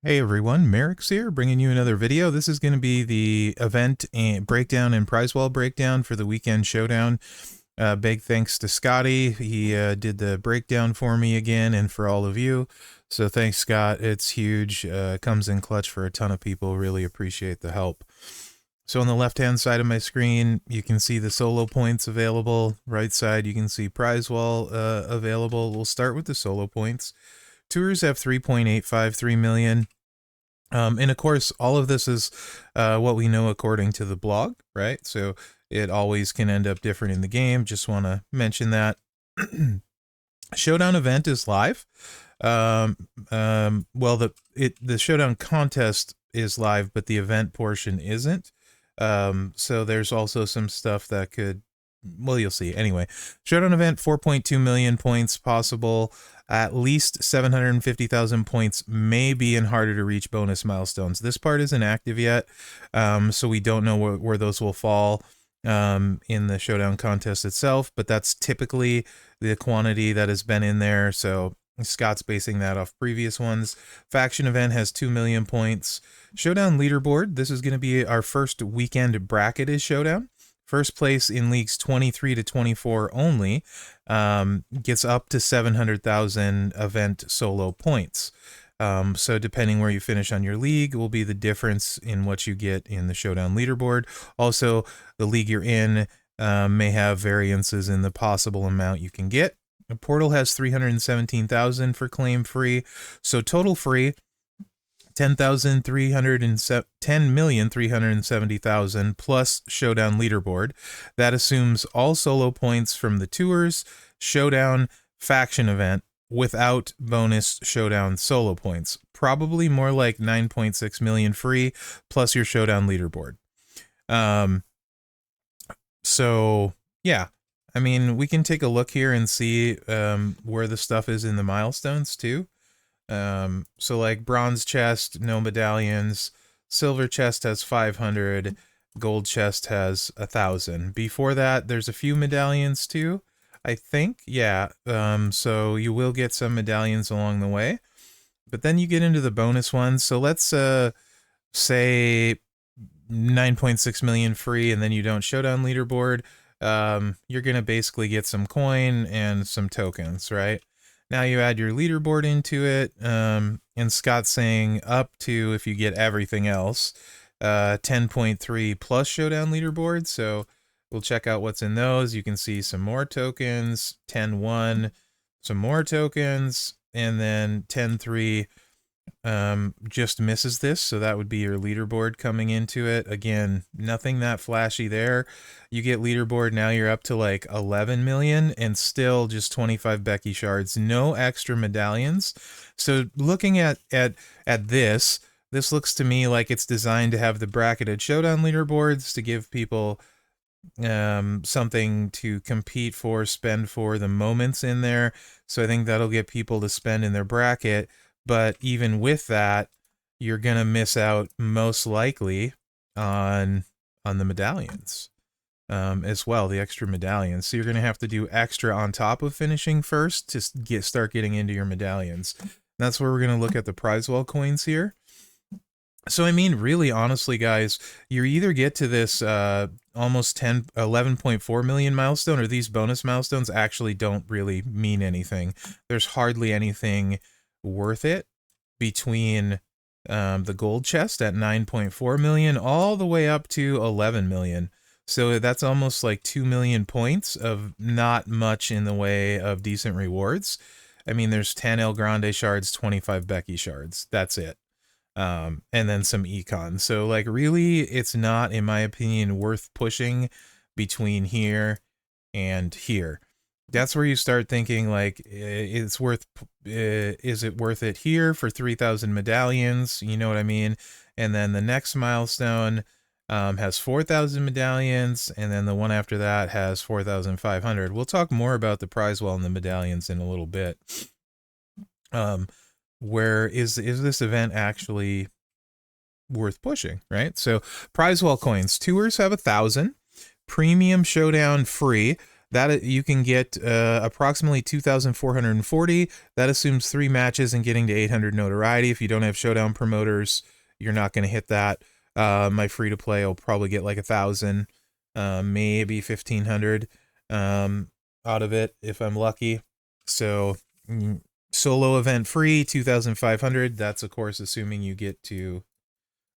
Hey everyone, Mherex here, bringing you another video. This is going to be the event and breakdown and Prizewall breakdown for the weekend showdown. Big thanks to Scotty. He did the breakdown for me again and for all of you. So thanks, Scott. It's huge. Comes in clutch for a ton of people. Really appreciate the help. So on the left-hand side of my screen, you can see the solo points available. Right side, you can see Prizewall available. We'll start with the solo points. Tours have 3.853 million. And of course, all of this is what we know according to the blog, right? So it always can end up different in the game. Just want to mention that. Showdown event is live. Well, the showdown contest is live, but the event portion isn't. So there's also some stuff that could, well, you'll see. Anyway, showdown event, 4.2 million points possible. At least 750,000 points may be in harder to reach bonus milestones. This part isn't active yet, so we don't know where those will fall in the showdown contest itself, but that's typically the quantity that has been in there, so Scott's basing that off previous ones. Faction event has 2 million points. Showdown leaderboard, this is going to be our first weekend bracketed showdown. First place in leagues 23 to 24 only gets up to 700,000 event solo points. So depending where you finish on your league will be the difference in what you get in the showdown leaderboard. Also, the league you're in may have variances in the possible amount you can get. The portal has 317,000 for claim free, so total free 10,370,000 plus showdown leaderboard. That assumes all solo points from the tours, showdown, faction event without bonus showdown solo points. Probably more like 9.6 million free plus your showdown leaderboard. So yeah, I mean, we can take a look here and see where the stuff is in the milestones too. So like bronze chest, no medallions, silver chest has 500, gold chest has 1,000. Before that, there's a few medallions too, I think. Yeah. So you will get some medallions along the way, but then you get into the bonus ones. So let's, say 9.6 million free, and then you don't showdown leaderboard. You're going to basically get some coin and some tokens, right? Now you add your leaderboard into it, and Scott's saying up to, if you get everything else, 10.3 plus showdown leaderboard. So we'll check out what's in those. You can see some more tokens, 10.1, some more tokens, and then 10.3 just misses this, so that would be your leaderboard coming into it. Again, nothing that flashy there. You get leaderboard, now you're up to like 11 million and still just 25 Becky shards, no extra medallions. So looking at this looks to me like it's designed to have the bracketed showdown leaderboards to give people something to compete for, spend for, the moments in there. So I think that'll get people to spend in their bracket. But even with that, you're going to miss out most likely on the medallions as well, the extra medallions. So you're going to have to do extra on top of finishing first to start getting into your medallions. That's where we're going to look at the Prizewall coins here. So, I mean, really, honestly, guys, you either get to this almost 11.4 million milestone, or these bonus milestones actually don't really mean anything. There's hardly anything worth it between the gold chest at 9.4 million all the way up to 11 million. So that's almost like 2 million points of not much in the way of decent rewards. I mean, there's 10 El Grande shards, 25 Becky shards. That's it. And then some econ. So like really, it's not, in my opinion, worth pushing between here and here. That's where you start thinking like, is it worth it here for 3,000 medallions? You know what I mean? And then the next milestone has 4,000 medallions, and then the one after that has 4,500. We'll talk more about the Prizewall and the medallions in a little bit. Where is this event actually worth pushing, right? So Prizewall coins, tours have 1,000, premium showdown free. That you can get approximately 2,440. That assumes 3 matches and getting to 800 notoriety. If you don't have showdown promoters, you're not going to hit that. My free to play will probably get like 1,000, maybe 1,500 out of it if I'm lucky. So solo event free 2,500. That's of course assuming you get to,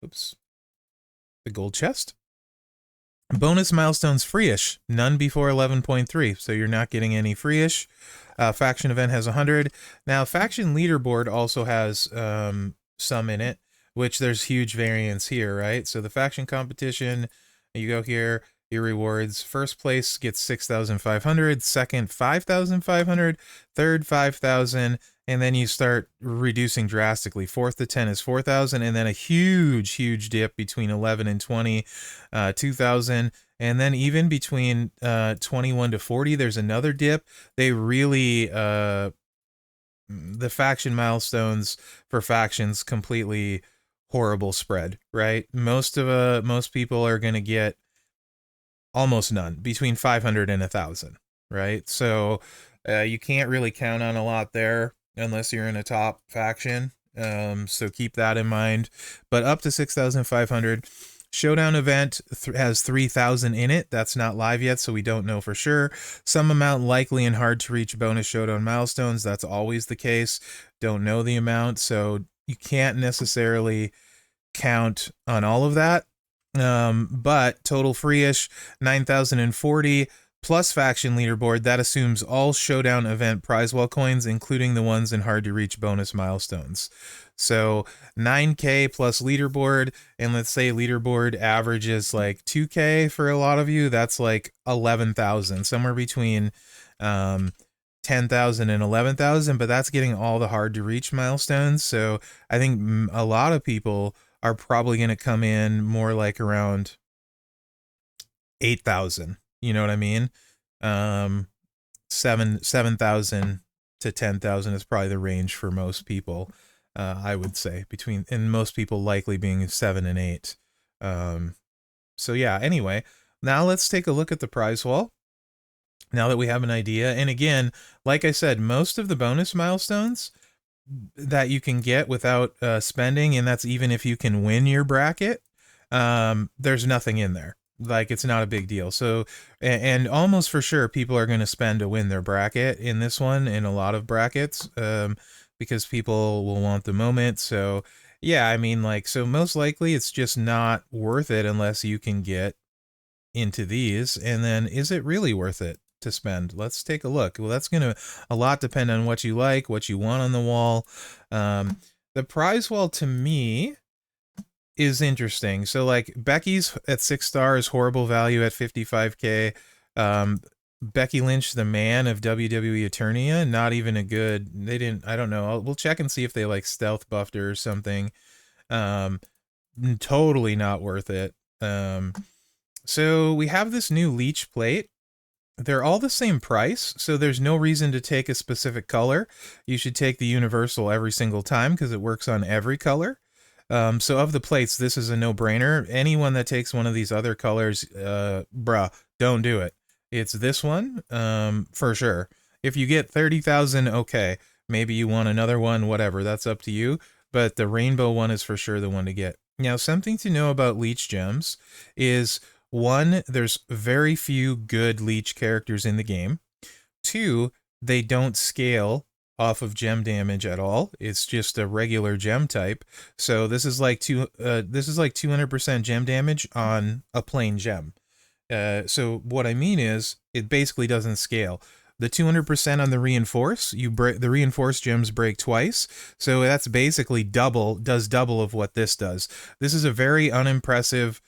oops, the gold chest. Bonus milestones free-ish, none before 11.3, so you're not getting any free-ish. Faction event has 100. Now, faction leaderboard also has some in it, which there's huge variance here, right? So the faction competition, you go here, your rewards. First place gets 6,500, second 5,500, third 5,000, and then you start reducing drastically. 4th to 10 is 4,000, and then a huge dip between 11 and 20, 2,000, and then even between 21 to 40, there's another dip. They really, the faction milestones for factions completely horrible spread, right? Most people are going to get almost none, between 500 and 1,000, right? So you can't really count on a lot there unless you're in a top faction. So keep that in mind. But up to 6,500. Showdown event has 3,000 in it. That's not live yet, so we don't know for sure. Some amount likely and hard to reach bonus showdown milestones. That's always the case. Don't know the amount, so you can't necessarily count on all of that. But total free-ish 9,040 plus faction leaderboard. That assumes all showdown event Prizewall coins, including the ones in hard to reach bonus milestones. So 9K plus leaderboard, and let's say leaderboard averages like 2K for a lot of you. That's like 11,000, somewhere between 10,000 and 11,000, but that's getting all the hard to reach milestones. So I think a lot of people are probably going to come in more like around 8,000. You know what I mean? 7,000 to 10,000 is probably the range for most people. I would say and most people likely being 7 and 8. So yeah, anyway, now let's take a look at the prize wall. Now that we have an idea, and again, like I said, most of the bonus milestones that you can get without spending, and that's even if you can win your bracket, there's nothing in there. Like, it's not a big deal. So, and almost for sure people are going to spend to win their bracket in this one, in a lot of brackets, because people will want the moment. So yeah, I mean, like, so most likely it's just not worth it unless you can get into these. And then is it really worth it to spend? Let's take a look. Well, that's going to a lot depend on what you like, what you want on the wall. The prize wall to me is interesting. So like Becky's at 6 stars, horrible value at 55K. Becky Lynch, the man of WWE Eternia, not even a good, they didn't, I don't know. We'll check and see if they like stealth buffed her or something. Totally not worth it. So we have this new leech plate. They're all the same price, so there's no reason to take a specific color. You should take the universal every single time because it works on every color. So of the plates, this is a no-brainer. Anyone that takes one of these other colors, bruh, don't do it. It's this one, for sure. If you get 30,000, okay. Maybe you want another one, whatever. That's up to you. But the rainbow one is for sure the one to get. Now, something to know about leech gems is, 1, there's very few good leech characters in the game. 2, they don't scale off of gem damage at all. It's just a regular gem type. So this is like 200% gem damage on a plain gem. So what I mean is, it basically doesn't scale. The 200% on the reinforce, the reinforced gems break twice, so that's basically does double of what this does. This is a very unimpressive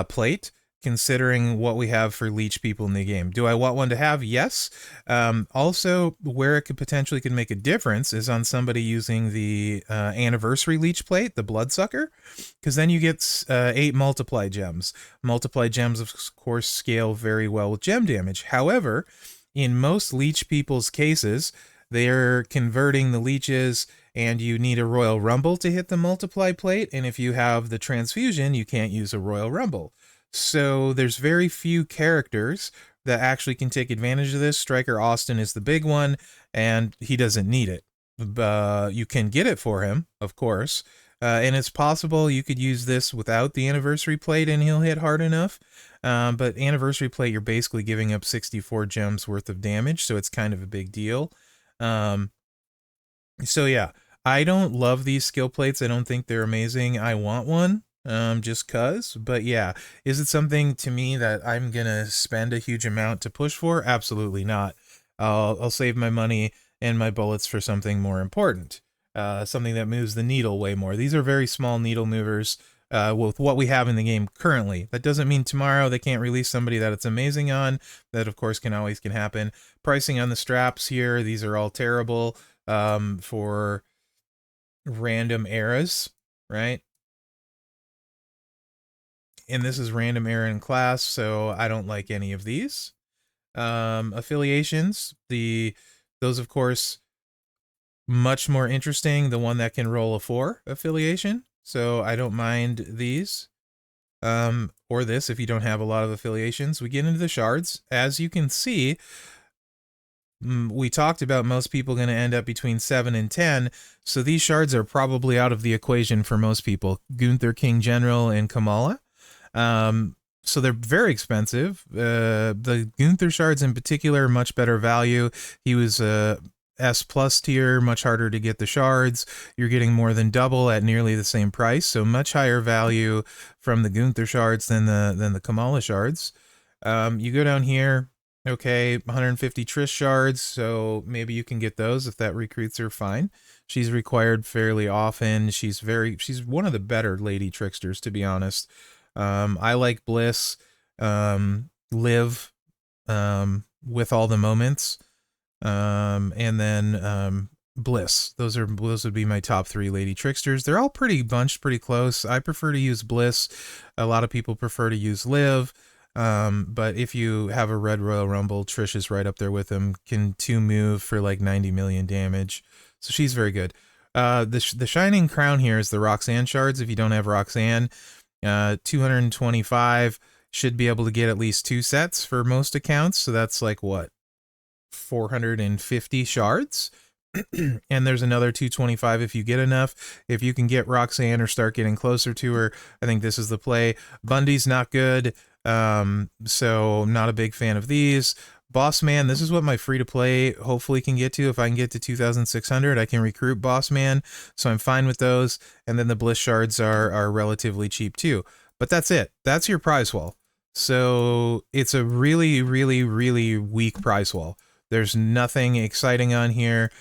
plate, considering what we have for leech people in the game. Do I want one to have? Yes. Also, where it could potentially make a difference is on somebody using the anniversary leech plate, the bloodsucker, because then you get 8 multiply gems. Multiply gems, of course, scale very well with gem damage. However, in most leech people's cases, they're converting the leeches, and you need a Royal Rumble to hit the multiply plate, and if you have the transfusion, you can't use a Royal Rumble. So there's very few characters that actually can take advantage of this. Striker Austin is the big one, and he doesn't need it. You can get it for him, of course, and it's possible you could use this without the anniversary plate and he'll hit hard enough. But anniversary plate, you're basically giving up 64 gems worth of damage, so it's kind of a big deal. So yeah, I don't love these skill plates. I don't think they're amazing. I want one, just cause. But yeah, is it something to me that I'm gonna spend a huge amount to push for? Absolutely not. I'll save my money and my bullets for something more important. Something that moves the needle way more. These are very small needle movers with what we have in the game currently. That doesn't mean tomorrow they can't release somebody that it's amazing on. That, of course, can happen. Pricing on the straps here, these are all terrible for random eras, right? And this is random era in class, so I don't like any of these. Affiliations, those, of course, much more interesting. The one that can roll a 4 affiliation, so I don't mind these. Or this if you don't have a lot of affiliations. We get into the shards. As you can see, we talked about most people going to end up between 7 and 10, so these shards are probably out of the equation for most people. Gunther, King General, and Kamala. So they're very expensive. The Gunther shards in particular, much better value. He was S plus tier, much harder to get the shards. You're getting more than double at nearly the same price, so much higher value from the Gunther shards than the Kamala shards. You go down here, okay, 150 Trish shards, so maybe you can get those if that recruits her, fine. She's required fairly often. She's one of the better lady tricksters, to be honest. I like Bliss, Liv, with all the moments, and then Bliss. Those would be my top 3 lady tricksters. They're all pretty bunched, pretty close. I prefer to use Bliss. A lot of people prefer to use Liv. But if you have a Red Royal Rumble, Trish is right up there with him. Can 2 move for like 90 million damage. So she's very good. The Shining Crown here is the Roxanne shards. If you don't have Roxanne, 225 should be able to get at least 2 sets for most accounts. So that's like what? 450 shards. And there's another 225 if you get enough. If you can get Roxanne or start getting closer to her, I think this is the play. Bundy's not good, so not a big fan of these. Boss Man, this is what my free-to-play hopefully can get to. If I can get to 2,600, I can recruit Boss Man, so I'm fine with those. And then the Bliss shards are relatively cheap too. But that's it. That's your prize wall. So it's a really, really, really weak prize wall. There's nothing exciting on here.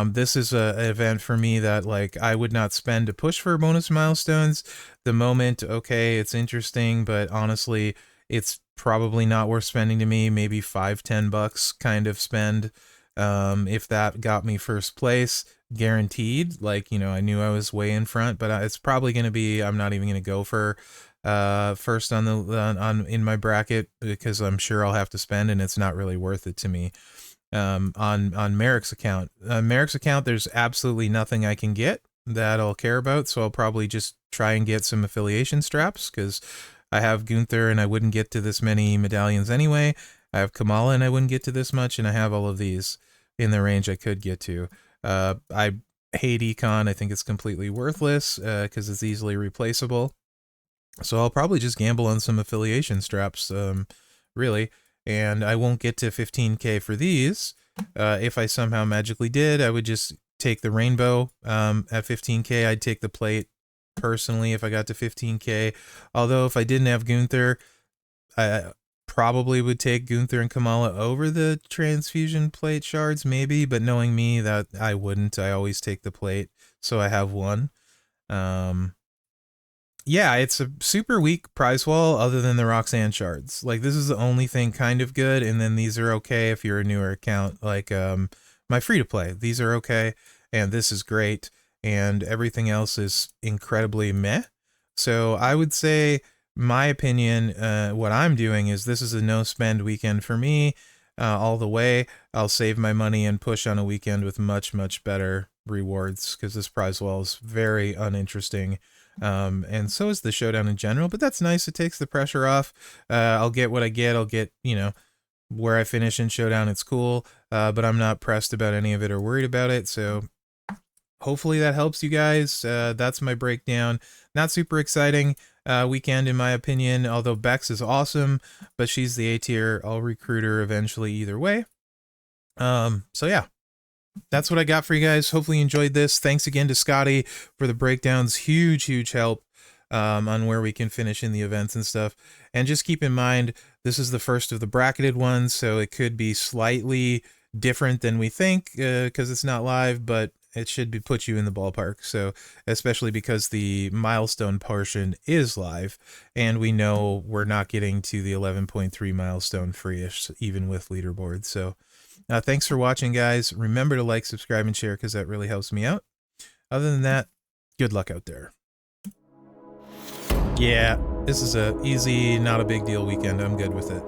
This is an event for me that like I would not spend to push for bonus milestones. The moment, okay, it's interesting, but honestly, it's probably not worth spending to me. Maybe $5-10 kind of spend. If that got me first place, guaranteed. Like, you know, I knew I was way in front, but it's probably going to be, I'm not even going to go for first on in my bracket because I'm sure I'll have to spend and it's not really worth it to me. On Mherex account. Mherex account, there's absolutely nothing I can get that I'll care about, so I'll probably just try and get some affiliation straps, because I have Gunther and I wouldn't get to this many medallions anyway. I have Kamala and I wouldn't get to this much, and I have all of these in the range I could get to. I hate Econ. I think it's completely worthless because it's easily replaceable. So I'll probably just gamble on some affiliation straps, really. And I won't get to 15k for these. If I somehow magically did, I would just take the rainbow. At 15k, I'd take the plate personally if I got to 15k. Although if I didn't have Gunther, I probably would take Gunther and Kamala over the transfusion plate shards, maybe. But knowing me, that I wouldn't. I always take the plate, so I have one. Yeah, it's a super weak prize wall other than the Roxanne shards. Like, this is the only thing kind of good, and then these are okay if you're a newer account. Like, my free-to-play, these are okay, and this is great, and everything else is incredibly meh. So I would say, my opinion, what I'm doing is this is a no-spend weekend for me all the way. I'll save my money and push on a weekend with much, much better rewards, because this prize wall is very uninteresting. And so is the showdown in general, but that's nice. It takes the pressure off. I'll get what I get. I'll get, you know, where I finish in Showdown, it's cool, but I'm not pressed about any of it or worried about it. So hopefully that helps you guys. That's my breakdown. Not super exciting weekend in my opinion, although Bex is awesome, but she's the A tier. I'll recruit her eventually either way. So yeah, that's what I got for you guys. Hopefully you enjoyed this. Thanks again to Scotty for the breakdowns. Huge help on where we can finish in the events and stuff. And just keep in mind, this is the first of the bracketed ones, so it could be slightly different than we think because it's not live, but it should put you in the ballpark. So especially because the milestone portion is live, and we know we're not getting to the 11.3 milestone free-ish, even with leaderboards. So thanks for watching, guys. Remember to like, subscribe, and share because that really helps me out. Other than that, good luck out there. Yeah, this is a easy, not a big deal weekend. I'm good with it.